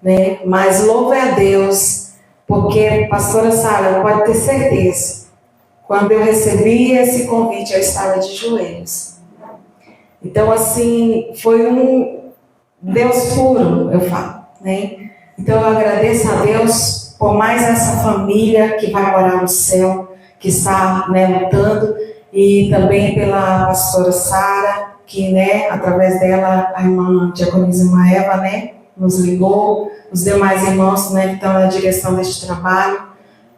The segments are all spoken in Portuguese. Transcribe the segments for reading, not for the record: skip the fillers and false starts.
né? Mas louve a Deus, porque, pastora Sara, pode ter certeza, quando eu recebi esse convite, eu estava de joelhos. Então, assim, foi um Deus puro, eu falo, né? Então, eu agradeço a Deus por mais essa família que vai morar no céu, que está, né, lutando, e também pela pastora Sara, que, né, através dela, a irmã Diaconisa Maeva, né, nos ligou, os demais irmãos, né, que estão na direção deste trabalho,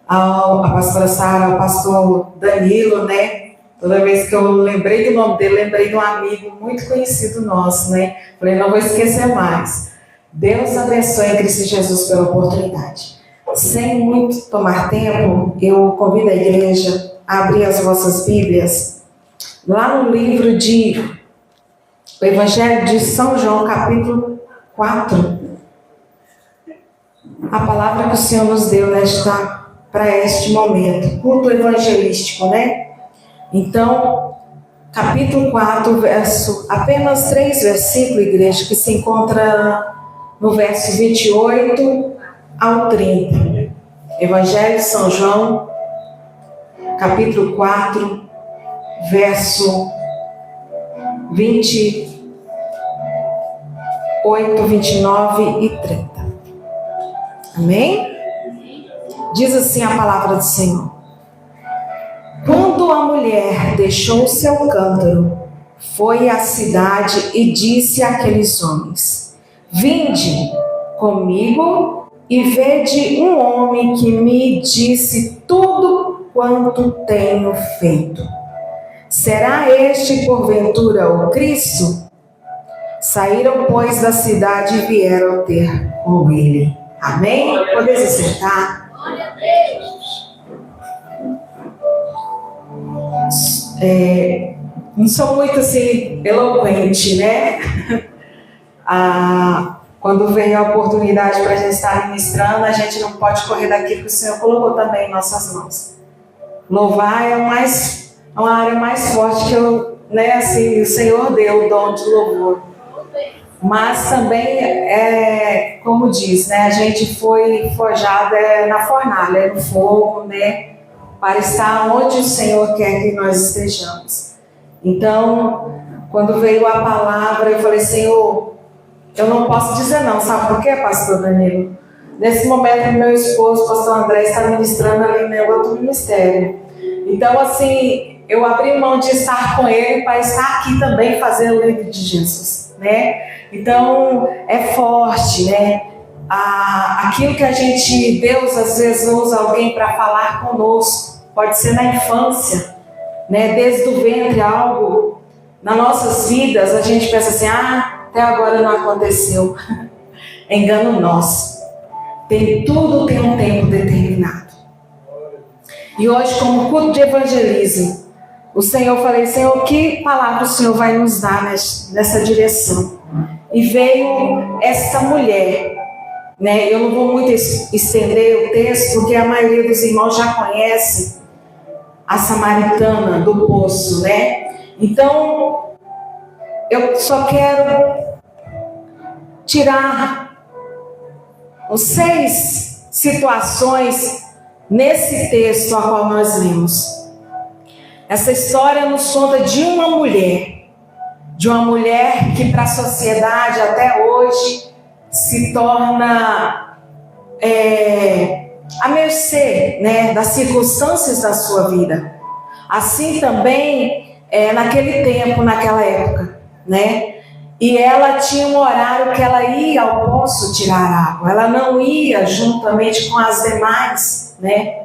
a pastora Sara, o pastor Danilo, né, toda vez que eu lembrei do nome dele, lembrei de um amigo muito conhecido nosso, né, falei, não vou esquecer mais. Deus abençoe a Cristo Jesus pela oportunidade. Sem muito tomar tempo, eu convido a igreja a abrir as vossas Bíblias lá no livro de o Evangelho de São João, capítulo 4. A palavra que o Senhor nos deu para este momento, culto evangelístico, né? Então, capítulo 4, apenas 3 versículos, igreja, que se encontra no verso 28 ao 30. Evangelho de São João, capítulo 4, verso 28, 29 e 30. Amém? Diz assim a palavra do Senhor. Quando a mulher deixou seu cântaro, foi à cidade e disse àqueles homens: Vinde comigo e vede um homem que me disse tudo quanto tenho feito. Será este porventura o Cristo? Saíram, pois, da cidade e vieram ter com ele. Amém? Podeis sentar? Não sou muito assim eloquente, né? Quando veio a oportunidade para a gente estar ministrando, a gente não pode correr daquilo que o Senhor colocou também em nossas mãos. Louvar é uma área mais forte que eu, né? Assim, o Senhor deu o dom de louvor. Mas também, como diz, né, a gente foi forjada na fornalha, no fogo, né, para estar onde o Senhor quer que nós estejamos. Então, quando veio a palavra, eu falei, Senhor, eu não posso dizer não, sabe por quê, pastor Danilo? Nesse momento, meu esposo, pastor André, está ministrando ali no outro ministério. Então, assim, eu abri mão de estar com ele para estar aqui também fazendo o livro de Jesus, né? Então, é forte, né? Aquilo que Deus às vezes usa alguém para falar conosco, pode ser na infância, né? Desde o ventre, algo nas nossas vidas, a gente pensa assim, até agora não aconteceu. É engano nosso. Tudo tem um tempo determinado. E hoje, como culto de evangelismo, o Senhor, falei, Senhor, que palavra o Senhor vai nos dar nessa direção? E veio esta mulher, né? Eu não vou muito estender o texto, porque a maioria dos irmãos já conhece a samaritana do poço, né? Então, eu só quero tirar 6 situações nesse texto a qual nós lemos. Essa história nos conta de uma mulher que para a sociedade até hoje se torna à mercê, né, das circunstâncias da sua vida. Assim também naquele tempo, naquela época, né? E ela tinha um horário que ela ia ao poço tirar água. Ela não ia juntamente com as demais, né?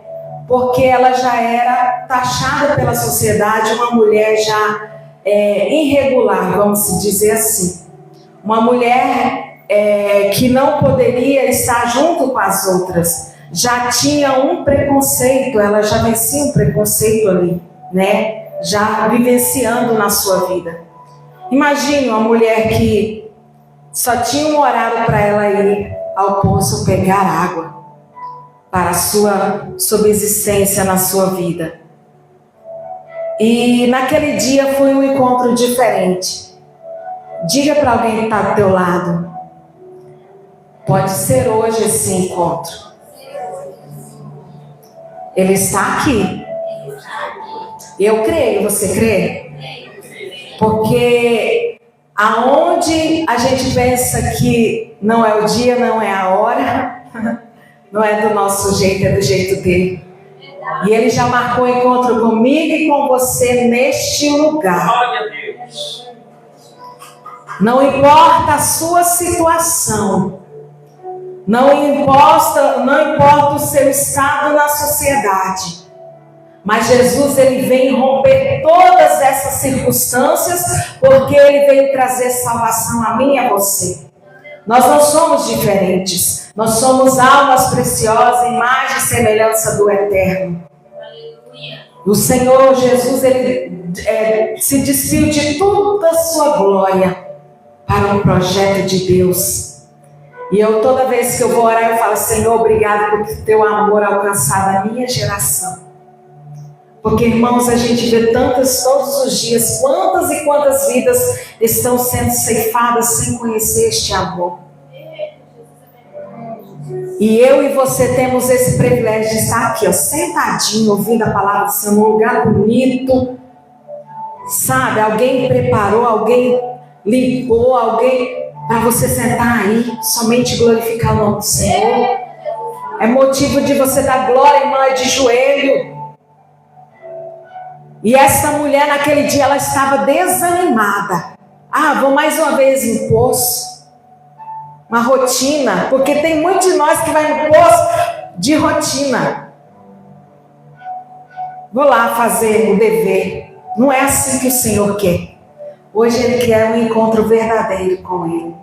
Porque ela já era taxada pela sociedade uma mulher já irregular, vamos dizer assim. Uma mulher que não poderia estar junto com as outras. Já tinha um preconceito, ela já vencia um preconceito ali, né? Já vivenciando na sua vida. Imagine uma mulher que só tinha um horário para ela ir ao poço pegar água para a sua subsistência na sua vida. E naquele dia foi um encontro diferente. Diga para alguém que está do teu lado: Pode ser hoje esse encontro. Ele está aqui. Eu creio, você crê? Porque aonde a gente pensa que não é o dia, não é a hora, não é do nosso jeito, é do jeito dele. E ele já marcou encontro comigo e com você neste lugar. Não importa a sua situação, não importa o seu estado na sociedade, mas Jesus ele vem romper todas essas circunstâncias, porque ele veio trazer salvação a mim e a você. Nós não somos diferentes, nós somos almas preciosas, imagem e semelhança do Eterno. O Senhor Jesus ele se despiu de toda a sua glória para um projeto de Deus. E eu, toda vez que eu vou orar, eu falo: Senhor, obrigado por teu amor alcançado a minha geração. Porque, irmãos, a gente vê tantas todos os dias, quantas e quantas vidas estão sendo ceifadas sem conhecer este amor. E eu e você temos esse privilégio de estar aqui, ó, sentadinho, ouvindo a palavra do Senhor, num lugar bonito. Sabe, alguém preparou, alguém limpou, alguém para você sentar aí, somente glorificar o nome do Senhor. É motivo de você dar glória, irmã, de joelho. E essa mulher naquele dia ela estava desanimada. Vou mais uma vez no poço. Uma rotina, porque tem muitos de nós que vai no poço de rotina. Vou lá fazer o dever. Não é assim que o Senhor quer. Hoje Ele quer um encontro verdadeiro com Ele.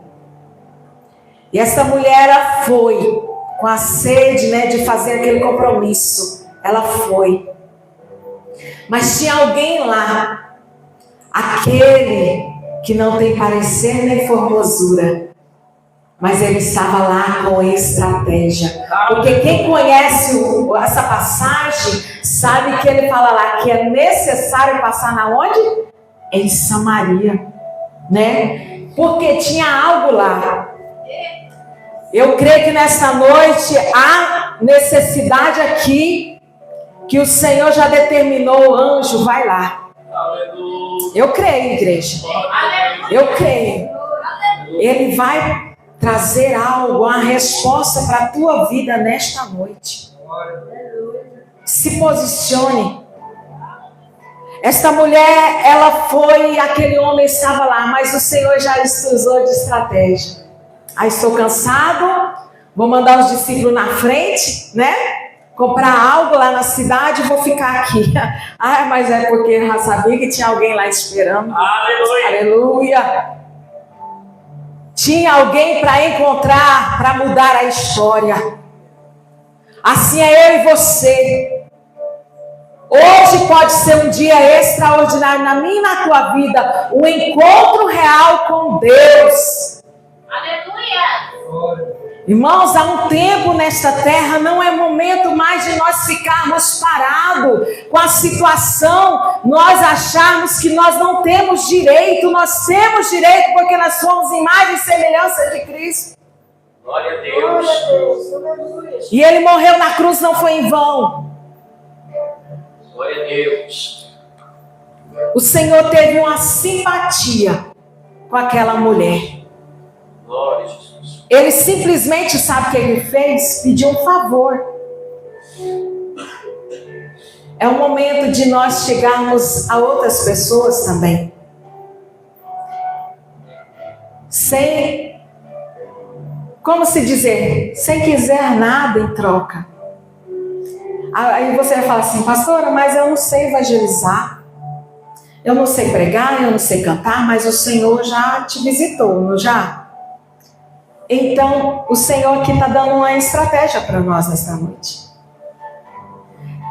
E essa mulher ela foi com a sede, de fazer aquele compromisso. Ela foi. Mas tinha alguém lá, aquele que não tem parecer nem formosura, mas ele estava lá com estratégia. Porque quem conhece essa passagem sabe que ele fala lá que é necessário passar na onde? Em Samaria, Porque tinha algo lá. Eu creio que nessa noite há necessidade aqui que o Senhor já determinou. O anjo vai lá. Eu creio, igreja. Eu creio. Ele vai trazer algo, uma resposta para a tua vida nesta noite. Se posicione. Esta mulher, ela foi, aquele homem estava lá, mas o Senhor já usou de estratégia. Estou cansado, vou mandar os discípulos na frente, comprar algo lá na cidade e vou ficar aqui. Mas é porque eu já sabia que tinha alguém lá esperando. Aleluia! Aleluia! Tinha alguém para encontrar, para mudar a história. Assim é eu e você. Hoje pode ser um dia extraordinário na minha e na tua vida. Um encontro real com Deus. Aleluia! Irmãos, há um tempo nesta terra, não é momento mais de nós ficarmos parados com a situação, nós acharmos que nós não temos direito. Nós temos direito porque nós somos imagem e semelhança de Cristo. Glória a Deus. E Ele morreu na cruz, não foi em vão. Glória a Deus. O Senhor teve uma simpatia com aquela mulher. Glória a Jesus. Ele simplesmente, sabe o que ele fez? Pediu um favor. É o momento de nós chegarmos a outras pessoas também. Sem, como se dizer, sem quiser nada em troca. Aí você vai falar assim: pastora, mas eu não sei evangelizar. Eu não sei pregar, eu não sei cantar, mas o Senhor já te visitou, não já? Então, o Senhor aqui está dando uma estratégia para nós nesta noite.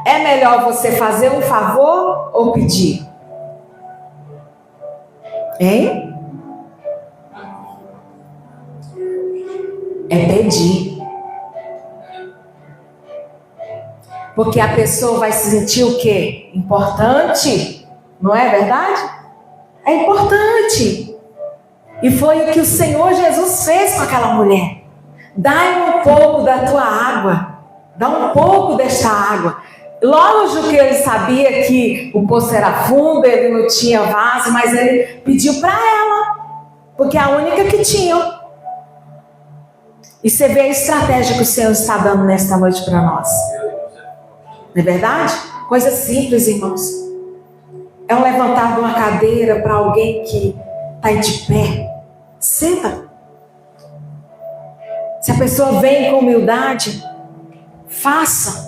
É melhor você fazer um favor ou pedir? Hein? É pedir. Porque a pessoa vai se sentir o quê? Importante. Não é verdade? É importante. E foi o que o Senhor Jesus fez com aquela mulher. Dá-me um pouco da tua água. Dá um pouco desta água. Lógico que ele sabia que o poço era fundo, ele não tinha vaso, mas ele pediu para ela, porque é a única que tinha. E você vê a estratégia que o Senhor está dando nesta noite para nós. Não é verdade? Coisa simples, irmãos. É um levantar de uma cadeira para alguém que está de pé. Senta. Se a pessoa vem com humildade, faça.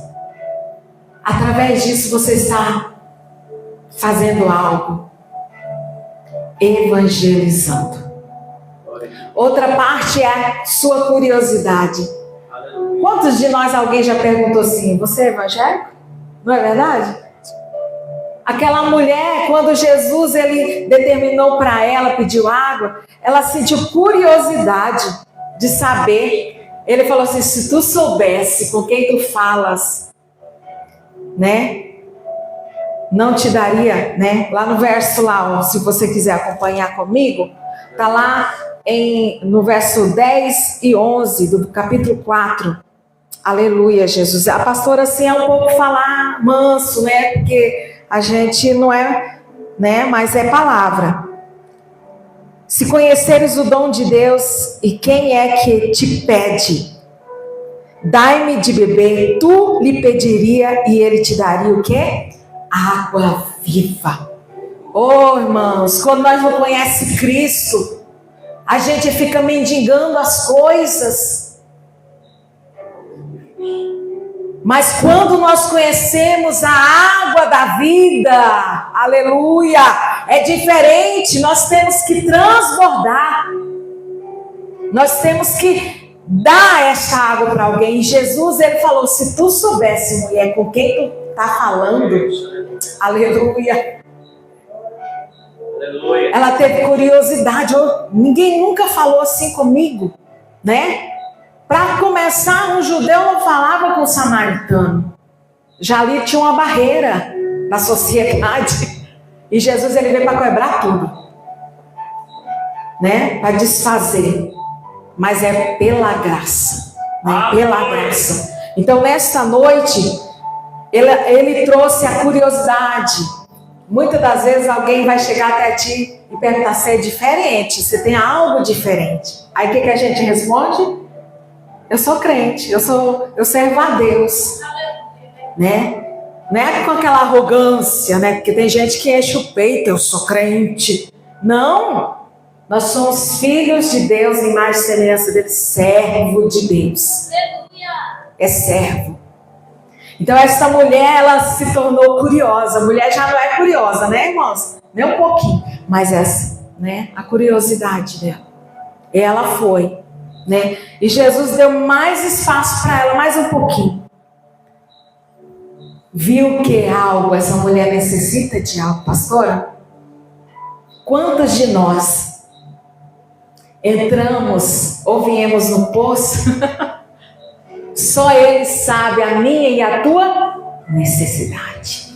Através disso você está fazendo algo. Evangelizando. Outra parte é a sua curiosidade. Quantos de nós alguém já perguntou assim, você é evangélico? Não é verdade? Aquela mulher, quando Jesus ele determinou para ela, pediu água, ela sentiu curiosidade de saber. Ele falou assim, se tu soubesse com quem tu falas, né? Não te daria, né? Lá no verso lá, ó, se você quiser acompanhar comigo, tá lá no verso 10 e 11 do capítulo 4. Aleluia, Jesus. A pastora assim é um pouco falar manso, né? Porque a gente não é, né? Mas é palavra. Se conheceres o dom de Deus e quem é que te pede, dai-me de beber, tu lhe pediria e ele te daria o quê? Água viva. Oh, irmãos, quando nós não conhecemos Cristo, a gente fica mendigando as coisas. Mas quando nós conhecemos a água da vida, aleluia, é diferente. Nós temos que transbordar. Nós temos que dar essa água para alguém. E Jesus, ele falou, se tu soubesse, mulher, com quem tu está falando, aleluia. Ela teve curiosidade. Ninguém nunca falou assim comigo, né? Para começar, um judeu não falava com o samaritano. Já ali tinha uma barreira na sociedade. E Jesus ele veio para quebrar tudo, né? Para desfazer. Mas é pela graça, né? Pela graça. Então nesta noite ele trouxe a curiosidade. Muitas das vezes alguém vai chegar até ti e perguntar se é diferente, se tem algo diferente. Aí o que a gente responde? Eu sou crente, eu servo a Deus, né? Não é com aquela arrogância, né? Porque tem gente que enche o peito, eu sou crente. Não, nós somos filhos de Deus, imagem e semelhança dele, servo de Deus. É servo. Então essa mulher, ela se tornou curiosa. A mulher já não é curiosa, né, irmãos? Nem um pouquinho. Mas essa, né, a curiosidade dela. Ela foi, né? E Jesus deu mais espaço para ela, mais um pouquinho. Viu que algo, essa mulher necessita de algo, pastora? Quantos de nós entramos ou viemos no poço? Só Ele sabe a minha e a tua necessidade.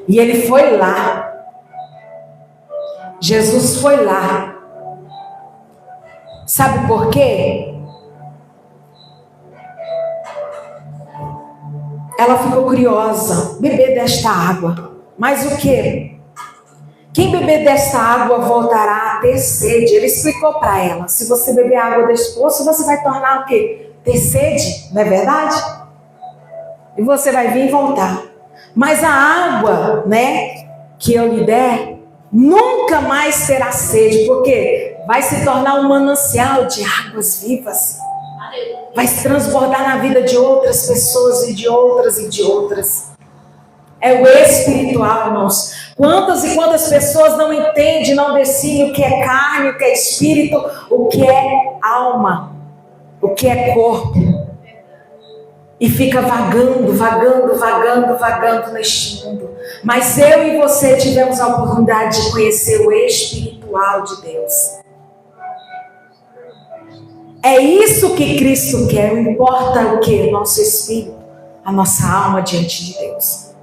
E Ele foi lá. Jesus foi lá. Sabe por quê? Ela ficou curiosa. Beber desta água. Mas o quê? Quem beber desta água voltará a ter sede. Ele explicou para ela. Se você beber água deste poço, você vai tornar o quê? Ter sede, não é verdade? E você vai vir e voltar. Mas a água, né, que eu lhe der, nunca mais terá sede, porque vai se tornar um manancial de águas vivas. Vai se transbordar na vida de outras pessoas e de outras e de outras. É o espiritual, irmãos. Quantas e quantas pessoas não entendem, não decinem o que é carne, o que é espírito, o que é alma. O que é corpo, e fica vagando neste mundo. Mas eu e você tivemos a oportunidade de conhecer o espiritual de Deus. É isso que Cristo quer. Não importa o que, nosso espírito, a nossa alma diante de Deus.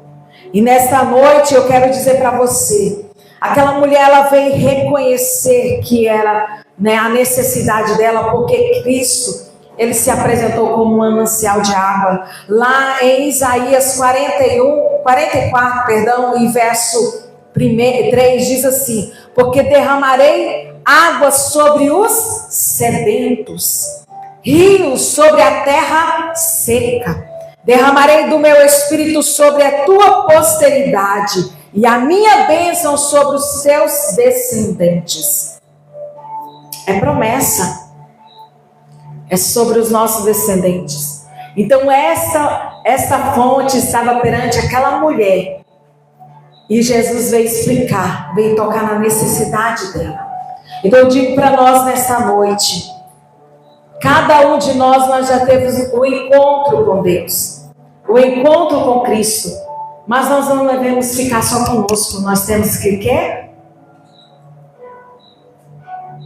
E nesta noite eu quero dizer para você, aquela mulher ela veio reconhecer que era, né, a necessidade dela, porque Cristo ele se apresentou como um manancial de água. Lá em Isaías 44, e verso 3 diz assim: porque derramarei água sobre os sedentos, rios sobre a terra seca. Derramarei do meu espírito sobre a tua posteridade e a minha bênção sobre os seus descendentes. É promessa. É sobre os nossos descendentes. Então essa fonte estava perante aquela mulher. E Jesus veio explicar, veio tocar na necessidade dela. Então eu digo para nós nessa noite, cada um de nós já teve o encontro com Deus, o encontro com Cristo. Mas nós não devemos ficar só conosco, nós temos que quê?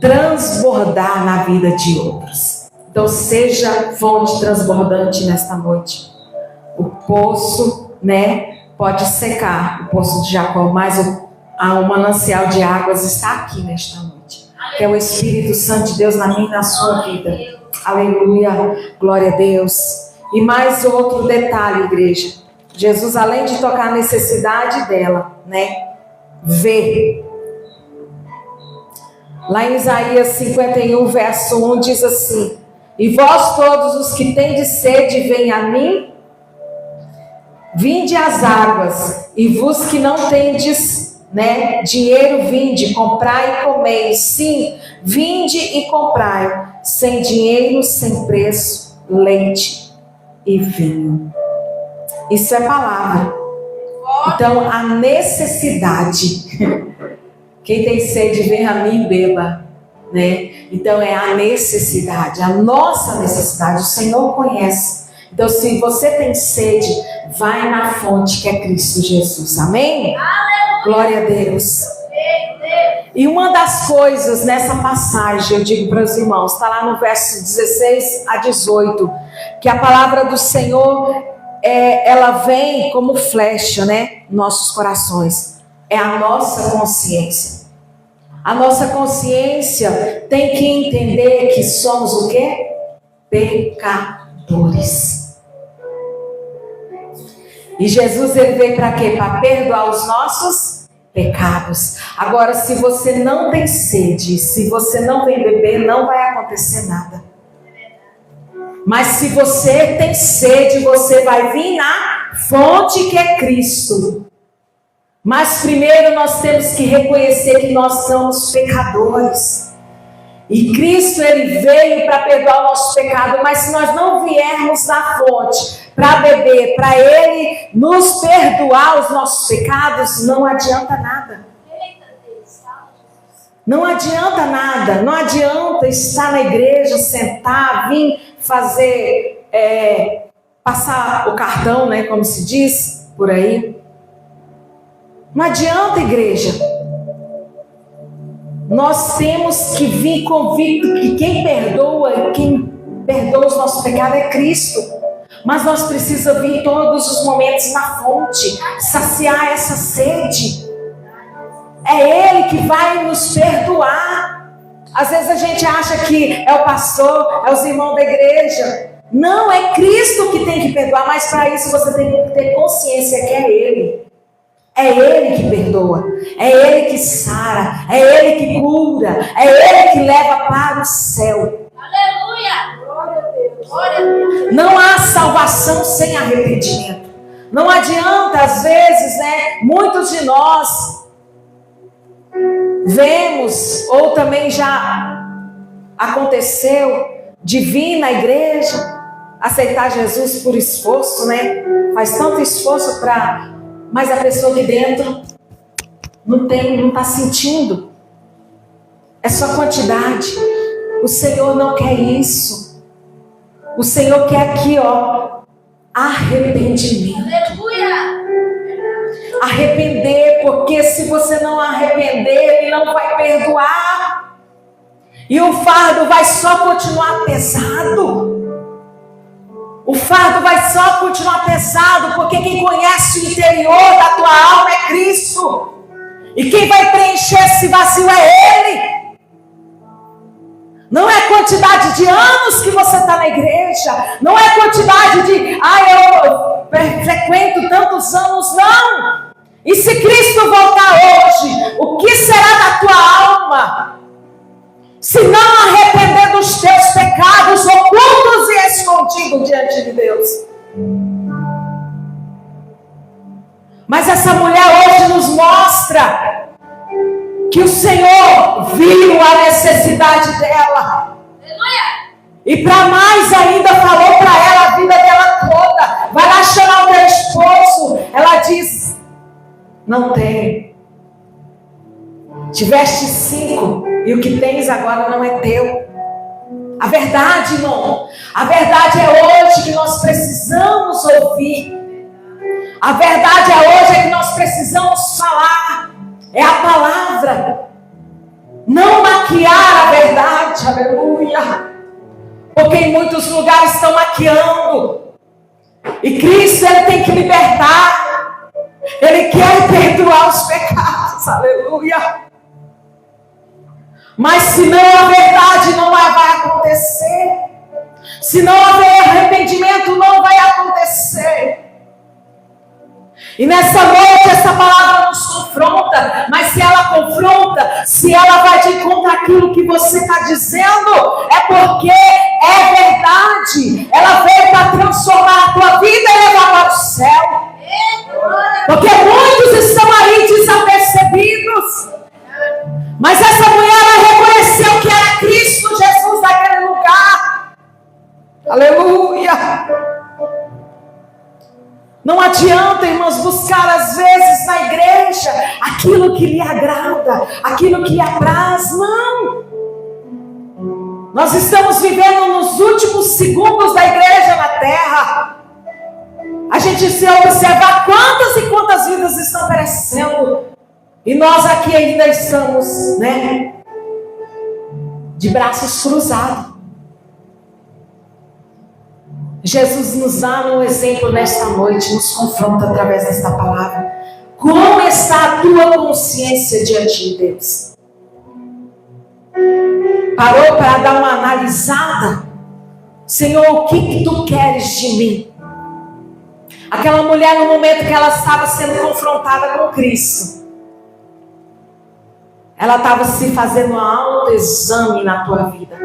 Transbordar na vida de outros. Então seja fonte transbordante nesta noite. O poço, pode secar, o poço de Jacó, mas o manancial de águas está aqui nesta noite. Que é o Espírito Santo de Deus na minha e na sua vida. Aleluia, glória a Deus. E mais outro detalhe, igreja. Jesus, além de tocar a necessidade dela, vê. Lá em Isaías 51, verso 1, diz assim: e vós todos os que tendes sede, vem a mim, vinde às águas, e vos que não tendes dinheiro, vinde, comprai e comei. Sim, vinde e comprai, sem dinheiro, sem preço, leite e vinho. Isso é palavra. Então, a necessidade. Quem tem sede, vem a mim e beba. Então, é a necessidade, a nossa necessidade. O Senhor conhece. Então, se você tem sede, vai na fonte que é Cristo Jesus. Amém? Aleluia. Glória a Deus. E uma das coisas nessa passagem, eu digo para os irmãos, está lá no verso 16 a 18, que a palavra do Senhor, ela vem como flecha, nossos corações. É a nossa consciência. A nossa consciência tem que entender que somos o quê? Pecadores. E Jesus, ele veio para quê? Para perdoar os nossos pecados. Agora, se você não tem sede, se você não vem beber, não vai acontecer nada. Mas se você tem sede, você vai vir na fonte que é Cristo. Mas primeiro nós temos que reconhecer que nós somos pecadores. E Cristo, ele veio para perdoar o nosso pecado. Mas se nós não viermos na fonte para beber, para ele nos perdoar os nossos pecados, não adianta nada. Não adianta nada. Não adianta estar na igreja, sentar, vir fazer, passar o cartão, como se diz por aí. Não adianta, igreja. Nós temos que vir convicto que quem perdoa os nossos pecados é Cristo. Mas nós precisamos vir todos os momentos na fonte, saciar essa sede. É Ele que vai nos perdoar. Às vezes a gente acha que é o pastor, é os irmãos da igreja. Não, é Cristo que tem que perdoar, mas para isso você tem que ter consciência que é Ele. É Ele que perdoa, é Ele que sara, é Ele que cura, é Ele que leva para o céu. Aleluia! Glória a Deus. Glória a Deus. Não há salvação sem arrependimento. Não adianta, às vezes, muitos de nós vemos, ou também já aconteceu, de vir na igreja, aceitar Jesus por esforço, faz tanto esforço mas a pessoa de dentro não está sentindo. É só quantidade. O Senhor não quer isso. O Senhor quer aqui, arrependimento. Aleluia! Arrepender, porque se você não arrepender, Ele não vai perdoar. E o fardo vai só continuar pesado. O fardo vai só continuar pesado, porque quem conhece o interior da tua alma é Cristo. E quem vai preencher esse vazio é Ele. Não é a quantidade de anos que você está na igreja. Não é quantidade de, eu frequento tantos anos, não. E se Cristo voltar hoje, o que será da tua alma? Se não arrepender dos teus pecados ocultos e escondidos diante de Deus. Mas essa mulher hoje nos mostra que o Senhor viu a necessidade dela. E para mais ainda falou para ela a vida dela toda. Vai lá chamar o teu esposo. Ela diz, não tenho. Tiveste 5 e o que tens agora não é teu. A verdade, irmão, a verdade é hoje que nós precisamos ouvir. A verdade é hoje que nós precisamos falar. É a palavra. Não maquiar a verdade, aleluia. Porque em muitos lugares estão maquiando. E Cristo, Ele tem que libertar. Ele quer perdoar os pecados, aleluia. Mas se não a verdade, não vai acontecer. Se não houver arrependimento, não vai acontecer. E nessa noite essa palavra nos confronta, mas se ela confronta, se ela vai de encontro àquilo que você está dizendo, é porque é verdade. Ela veio para transformar a tua vida e levar para o céu. Porque muitos estão aí desapercebidos. Mas essa mulher, ela reconheceu que era Cristo Jesus naquele lugar. Aleluia. Não adianta, irmãos, buscar às vezes na igreja aquilo que lhe agrada, aquilo que lhe apraz. Não. Nós estamos vivendo nos últimos segundos da igreja na terra. A gente se observa quantas e quantas vidas estão perecendo. E nós aqui ainda estamos, de braços cruzados. Jesus nos dá um exemplo nesta noite, nos confronta através desta palavra. Como está a tua consciência diante de Deus? Parou para dar uma analisada? Senhor, o que tu queres de mim? Aquela mulher, no momento que ela estava sendo confrontada com Cristo, ela estava se fazendo um autoexame na tua vida.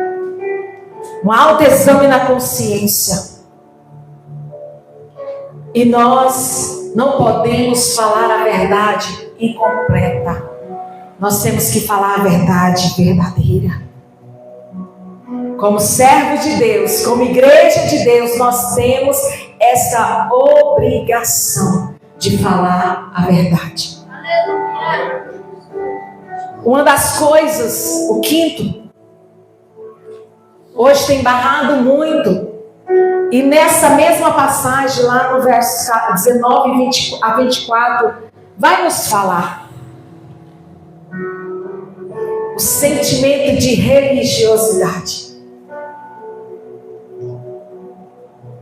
Um autoexame na consciência. E nós não podemos falar a verdade incompleta. Nós temos que falar a verdade verdadeira. Como servo de Deus, como igreja de Deus, nós temos essa obrigação de falar a verdade. Uma das coisas, o quinto, hoje tem barrado muito. E nessa mesma passagem, lá no verso 19 a 24, vai nos falar o sentimento de religiosidade.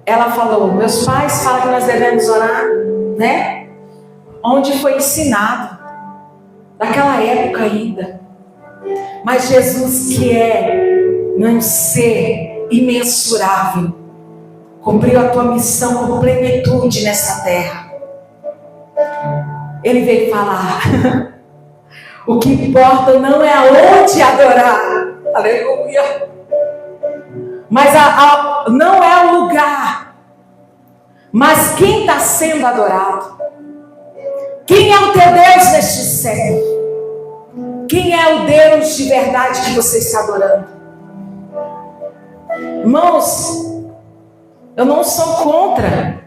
Ela falou, meus pais falam que nós devemos orar, onde foi ensinado, naquela época ainda. Mas Jesus, que é um ser imensurável, cumpriu a tua missão com plenitude nessa terra. Ele veio falar. O que importa não é aonde adorar. Aleluia. Mas não é o lugar. Mas quem está sendo adorado. Quem é o teu Deus neste século? Quem é o Deus de verdade que você está adorando? Irmãos, eu não sou contra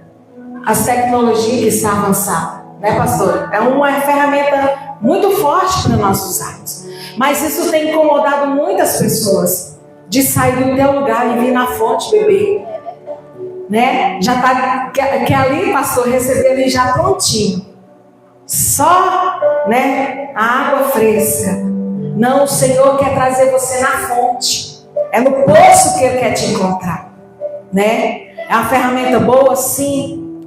as tecnologias que estão avançadas, pastor? É uma ferramenta muito forte para nós usarmos. Mas isso tem incomodado muitas pessoas de sair do teu lugar e vir na fonte beber. Já está, que ali, pastor, receber ali já prontinho. Só, a água fresca. Não, o Senhor quer trazer você na fonte. É no poço que Ele quer te encontrar. É uma ferramenta boa, sim.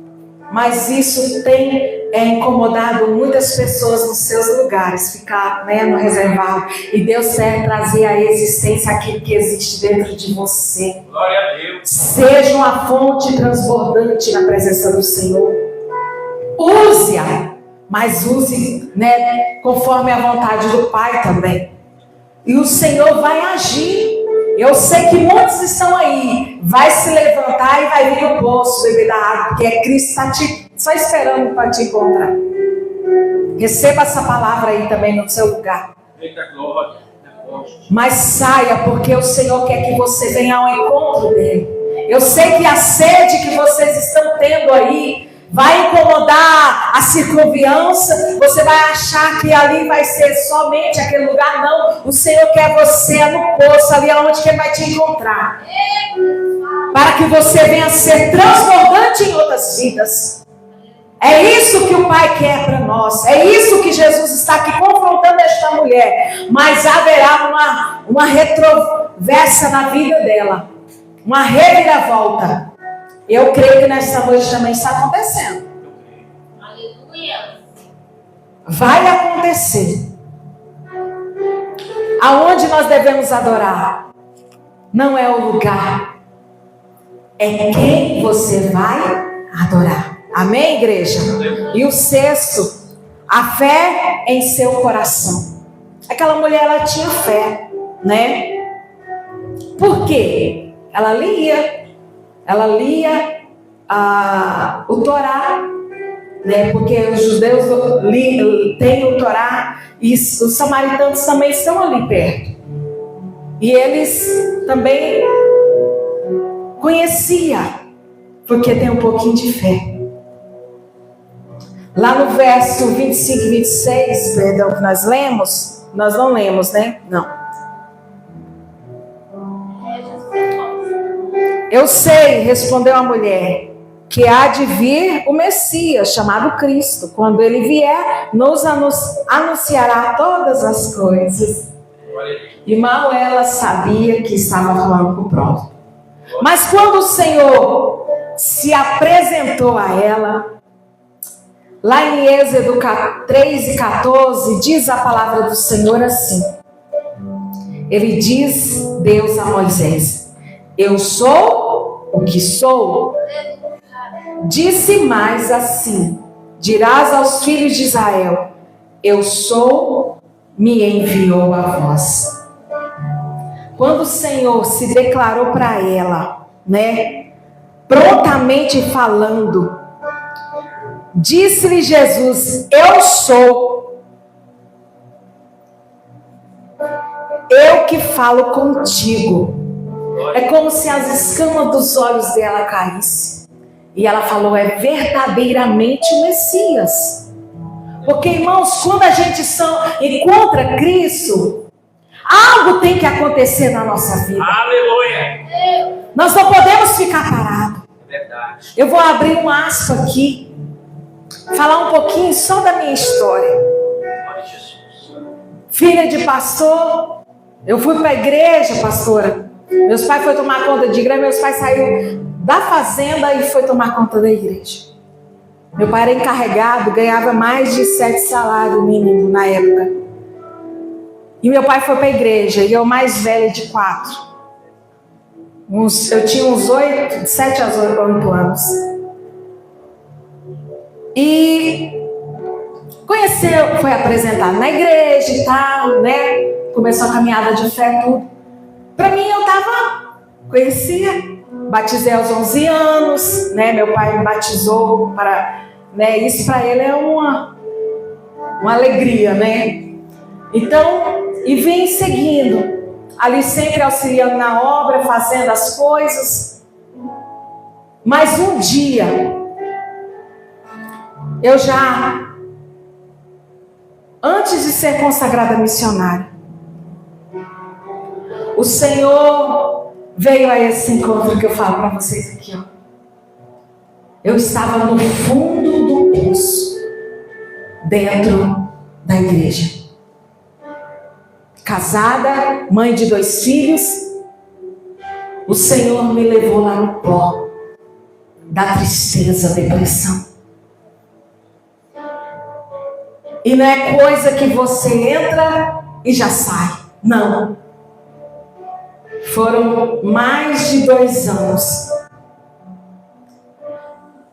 Mas isso tem incomodado muitas pessoas nos seus lugares, ficar, né, no reservado. E Deus quer trazer à existência aquilo que existe dentro de você. Glória a Deus. Seja uma fonte transbordante na presença do Senhor. Use-a, mas use, né, conforme a vontade do Pai também. E o Senhor vai agir. Eu sei que muitos estão aí, vai se levantar e vai vir no poço beber da água, porque é Cristo está só esperando para te encontrar. Receba essa palavra aí também no seu lugar. Eita glória. Mas saia, porque o Senhor quer que você venha ao encontro dele. Eu sei que a sede que vocês estão tendo aí vai incomodar a circunviança. Você vai achar que ali vai ser somente aquele lugar. Não, o Senhor quer você no poço, ali onde que Ele vai te encontrar, para que você venha ser transbordante em outras vidas. É isso que o Pai quer para nós. É isso que Jesus está aqui confrontando esta mulher. Mas haverá uma retroversa na vida dela, uma reviravolta. Eu creio que nessa noite também está acontecendo. Aleluia. Vai acontecer. Aonde nós devemos adorar? Não é o lugar, é quem você vai adorar. Amém, igreja? E o sexto, a fé em seu coração. Aquela mulher, ela tinha fé, né? Por quê? Ela lia o Torá, né? Porque os judeus têm o Torá e os samaritanos também estão ali perto. E eles também conheciam, porque tem um pouquinho de fé. Lá no verso 25 e 26, perdão, que nós lemos, nós não lemos, né? Não. Eu sei, respondeu a mulher, que há de vir o Messias, chamado Cristo. Quando ele vier, nos anunciará todas as coisas. E mal ela sabia que estava falando com o próprio. Mas quando o Senhor se apresentou a ela, lá em Êxodo 3:14, diz a palavra do Senhor assim. Ele diz, Deus a Moisés, eu sou o que sou. Disse mais assim, dirás aos filhos de Israel, eu sou, me enviou a vós. Quando o Senhor se declarou para ela, né, prontamente falando, disse-lhe Jesus, eu sou, eu que falo contigo. É como se as escamas dos olhos dela caíssem. E ela falou, é verdadeiramente o Messias. Porque, irmãos, quando a gente encontra Cristo, algo tem que acontecer na nossa vida. Aleluia. Nós não podemos ficar parados. É verdade. Eu vou abrir um aspa aqui, falar um pouquinho só da minha história. Glória a Jesus. Filha de pastor, eu fui para a igreja, pastora. Meus pais foram tomar conta de igreja, meus pais saíram da fazenda e foi tomar conta da igreja. Meu pai era encarregado, ganhava mais de 7 salários mínimos na época. E meu pai foi para a igreja, e eu mais velha de 4. Eu tinha uns 7 a 8 anos. E conheceu, foi apresentado na igreja e tal, né? Começou a caminhada de fé, tudo. Para mim, conhecia, batizei aos 11 anos, né? Meu pai me batizou, né? Isso para ele é uma alegria, né? Então, e vim seguindo, ali sempre auxiliando na obra, fazendo as coisas. Mas um dia, eu já, antes de ser consagrada missionária, o Senhor veio a esse encontro que eu falo para vocês aqui, ó. Eu estava no fundo do poço, dentro da igreja. Casada, mãe de 2 filhos. O Senhor me levou lá no pó da tristeza, depressão. E não é coisa que você entra e já sai. Não. Foram mais de 2 anos.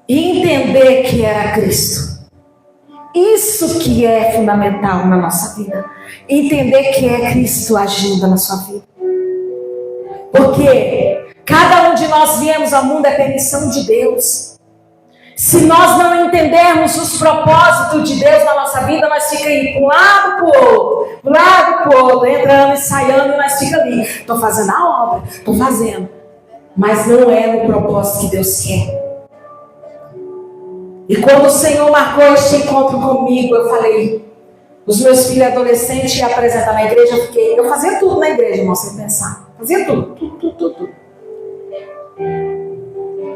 E entender que era Cristo. Isso que é fundamental na nossa vida. Entender que é Cristo agindo na sua vida. Porque cada um de nós viemos ao mundo é permissão de Deus. Se nós não entendermos os propósitos de Deus na nossa vida, nós ficamos para um lado para o outro, para um lado para o outro, entrando e saindo, e nós ficamos ali. Estou fazendo a obra, estou fazendo. Mas não é no propósito que Deus quer. E quando o Senhor marcou este encontro comigo, eu falei, os meus filhos adolescentes iam apresentar na igreja, eu fazia tudo na igreja, irmão, sem pensar. Fazia tudo.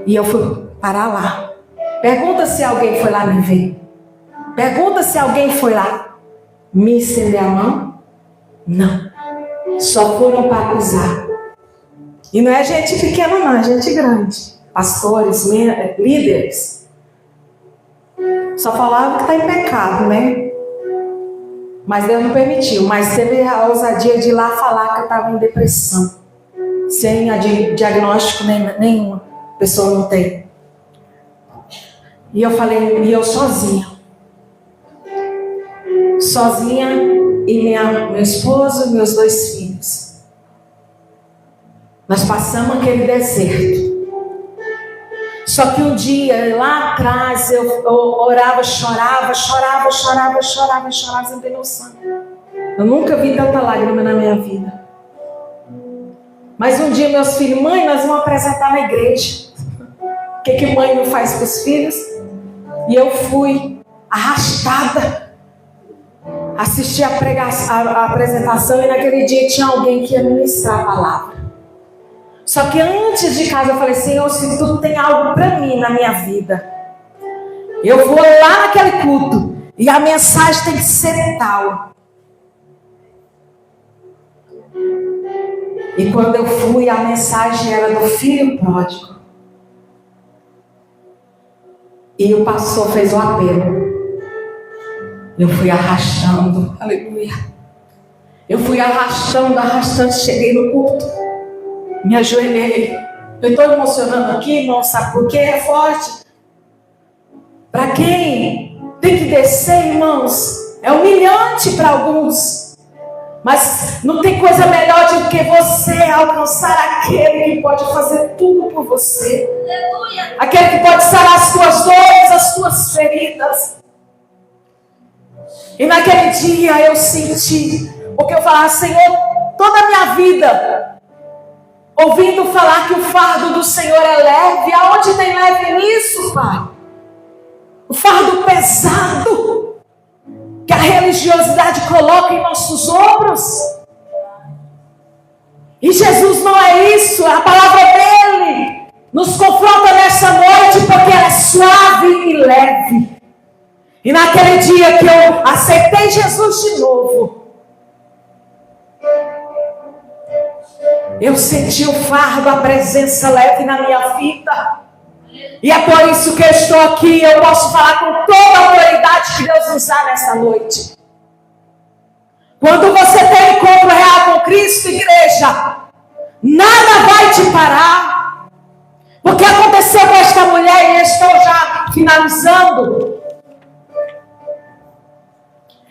E eu fui parar lá. Pergunta se alguém foi lá me ver. Pergunta se alguém foi lá me estender a mão. Não. Só foram para acusar. E não é gente pequena não, é gente grande. Pastores, líderes. Só falavam que está em pecado, né? Mas Deus não permitiu. Mas teve a ousadia de ir lá falar que eu estava em depressão. Sem diagnóstico nenhum. A pessoa não tem. E eu falei, e eu sozinha. Sozinha e meu esposo e meus 2 filhos. Nós passamos aquele deserto. Só que um dia, lá atrás, eu orava, chorava, você não tem noção. Eu nunca vi tanta lágrima na minha vida. Mas um dia meus filhos, mãe, nós vamos apresentar na igreja. O que mãe não faz para os filhos? E eu fui arrastada. Assisti a apresentação e naquele dia tinha alguém que ia ministrar a palavra. Só que antes de casa eu falei, Senhor, se tu tem algo para mim na minha vida, eu vou lá naquele culto e a mensagem tem que ser tal. E quando eu fui, a mensagem era do filho pródigo. E o pastor fez o apelo. Eu fui arrastando, aleluia. Eu fui arrastando, cheguei no culto. Me ajoelhei. Eu estou emocionando aqui, irmão, sabe por quê? É forte. Para quem tem que descer, irmãos, é humilhante para alguns. Mas não tem coisa melhor do que você alcançar aquele que pode fazer tudo por você. Aleluia. Aquele que pode sarar as tuas dores, as tuas feridas. E naquele dia eu senti, porque eu falava, Senhor, toda a minha vida ouvindo falar que o fardo do Senhor é leve. Aonde tem leve nisso, Pai? O fardo pesado que a religiosidade coloca em nossos ombros. E Jesus não é isso. A palavra dele nos confronta nessa noite porque ela é suave e leve. E naquele dia que eu aceitei Jesus de novo, eu senti o fardo, a presença leve na minha vida. E é por isso que eu estou aqui. Eu posso falar com toda a autoridade que Deus nos dá nessa noite. Quando você tem encontro real com Cristo, igreja, nada vai te parar. O que aconteceu com esta mulher, e eu estou já finalizando.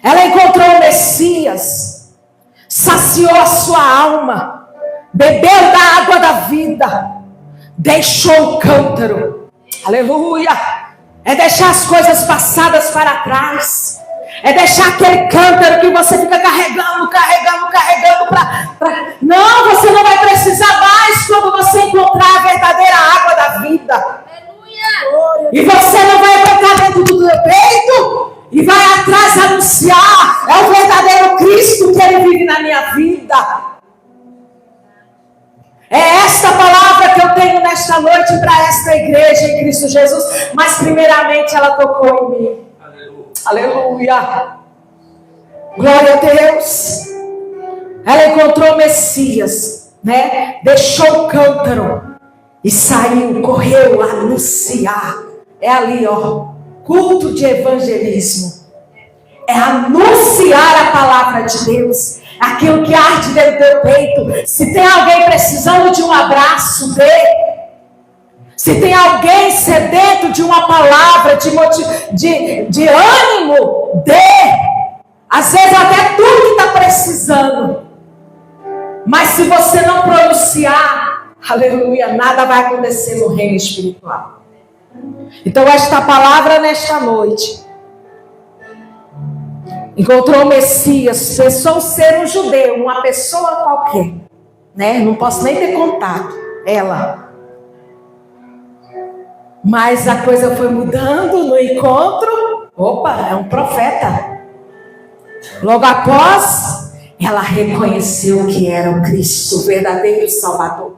Ela encontrou o Messias, saciou a sua alma, bebeu da água da vida, deixou o cântaro. Aleluia! É deixar as coisas passadas para trás. É deixar aquele cântaro que você fica carregando para... Não, você não vai precisar mais quando você encontrar a verdadeira água da vida. Aleluia! E você não vai botar dentro do teu peito e vai atrás anunciar, é o verdadeiro Cristo que ele vive na minha vida. É esta palavra que eu tenho nesta noite para esta igreja em Cristo Jesus. Mas primeiramente ela tocou em mim. Aleluia. Glória a Deus. Ela encontrou o Messias, né? Deixou o cântaro e saiu, correu a anunciar. É ali, ó, culto de evangelismo. é anunciar a palavra de Deus, aquilo que arde dentro do teu peito. Se tem alguém precisando de um abraço, dê. Se tem alguém sedento de uma palavra, de ânimo, dê. Às vezes até tu que está precisando. Mas se você não pronunciar, aleluia, nada vai acontecer no reino espiritual. Então esta palavra nesta noite encontrou o Messias, pensou ser um judeu, uma pessoa qualquer, né? Não posso nem ter contato, ela. Mas a coisa foi mudando no encontro. Opa, é um profeta. Logo após, ela reconheceu que era o Cristo, o verdadeiro Salvador.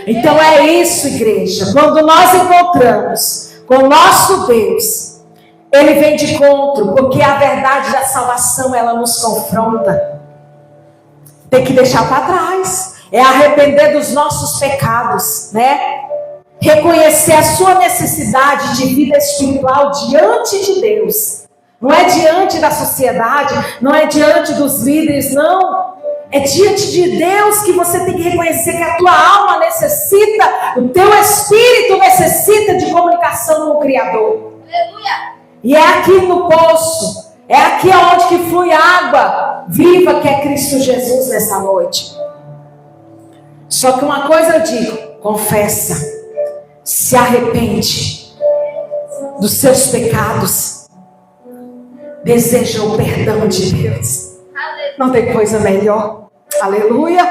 Então é isso, igreja. Quando nós encontramos com o nosso Deus, Ele vem de encontro, porque a verdade da salvação, ela nos confronta. Tem que deixar para trás. É arrepender dos nossos pecados, né? Reconhecer a sua necessidade de vida espiritual diante de Deus. Não é diante da sociedade, não é diante dos líderes, não. É diante de Deus que você tem que reconhecer que a tua alma necessita, o teu espírito necessita de comunicação com o Criador. Aleluia. E é aqui no poço, é aqui onde que flui água viva, que é Cristo Jesus nessa noite. Só que uma coisa eu digo, confessa, se arrepende dos seus pecados, deseja o perdão de Deus. Não tem coisa melhor. Aleluia.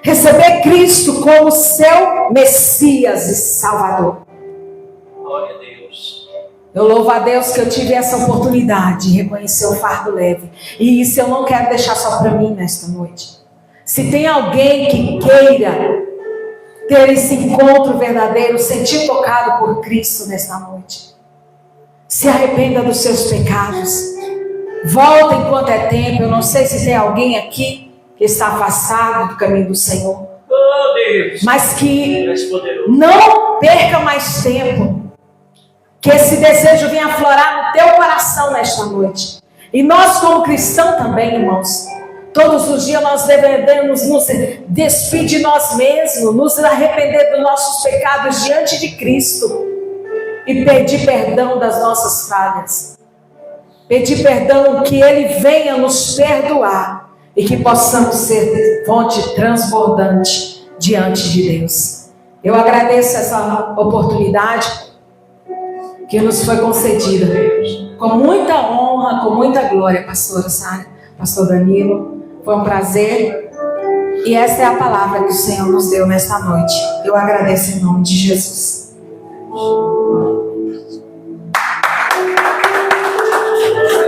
Receber Cristo como seu Messias e Salvador. Glória a Deus. Eu louvo a Deus que eu tive essa oportunidade de reconhecer o fardo leve. E isso eu não quero deixar só para mim nesta noite. Se tem alguém que queira ter esse encontro verdadeiro, sentir tocado por Cristo nesta noite, se arrependa dos seus pecados. Volta enquanto é tempo. Eu não sei se tem alguém aqui que está afastado do caminho do Senhor, Oh, Deus. mas que Tu és poderoso. não perca mais tempo. Que esse desejo venha aflorar no teu coração nesta noite. E nós como cristãos também, irmãos, todos os dias nós devemos nos despir de nós mesmos, nos arrepender dos nossos pecados diante de Cristo e pedir perdão das nossas falhas. Pedir perdão, que Ele venha nos perdoar e que possamos ser fonte transbordante diante de Deus. Eu agradeço essa oportunidade que nos foi concedida com muita honra, com muita glória, pastora Sara, pastor Danilo. Foi um prazer. E essa é a palavra que o Senhor nos deu nesta noite. Eu agradeço em nome de Jesus.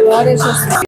Glória a Jesus.